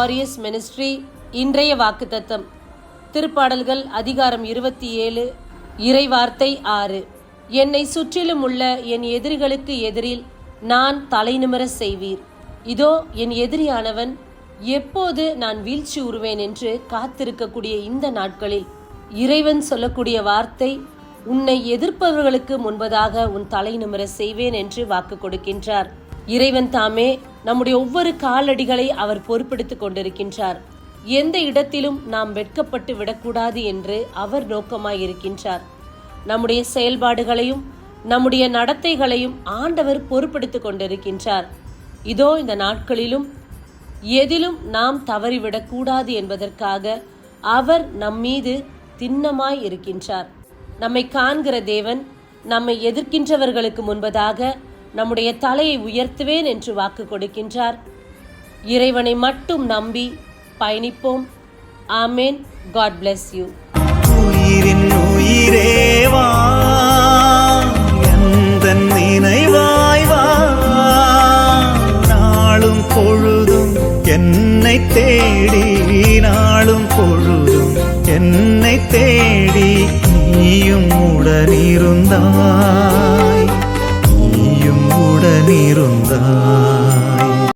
Warriors ministry. இன்றைய வாக்குத்தத்தம் திருப்பாடல்கள் அதிகாரம் 27 இறைவார்த்தை 6. என்னை சுற்றிலும் உள்ள என் எதிரிகளுக்கு எதிரில் நான் தலைநிமிர செய்வீர். இதோ என் எதிரியானவன் எப்போது நான் வீழ்ச்சி உறுவேன் என்று காத்திருக்கக்கூடிய இந்த நாட்களில் இறைவன் சொல்லக்கூடிய வார்த்தை, உன்னை எதிர்ப்பவர்களுக்கு முன்பதாக உன் தலை நிமிர செய்வேன் என்று வாக்கு கொடுக்கின்றார். இறைவன் தாமே நம்முடைய ஒவ்வொரு காலடிகளை அவர் பொறுப்பெடுத்துக் கொண்டிருக்கின்றார். எந்த இடத்திலும் நாம் வெட்கப்பட்டு விடக்கூடாது என்று அவர் நோக்கமாயிருக்கின்றார். நம்முடைய செயல்பாடுகளையும் நம்முடைய நடத்தைகளையும் ஆண்டவர் பொறுப்பெடுத்துக் கொண்டிருக்கின்றார். இதோ இந்த நாட்களிலும் எதிலும் நாம் தவறிவிடக்கூடாது என்பதற்காக அவர் நம்மீது திண்ணமாய் இருக்கின்றார். நம்மை காண்கிற தேவன் நம்மை எதிர்க்கின்றவர்களுக்கு முன்பதாக நம்முடைய தலையை உயர்த்துவேன் என்று வாக்கு கொடுக்கின்றார். இறைவனை மட்டும் நம்பி பயணிப்போம். ஆமேன். God bless you. உயிரின் உயிரேவா, எந்தன் நினைவாய் வா, நாளும் பொழுதும் என்னை தேடி, நாளும் பொழுதும் என்னை தேடி நீயும் உடனிருந்தாய், நீயும் உடனிருந்தாய்.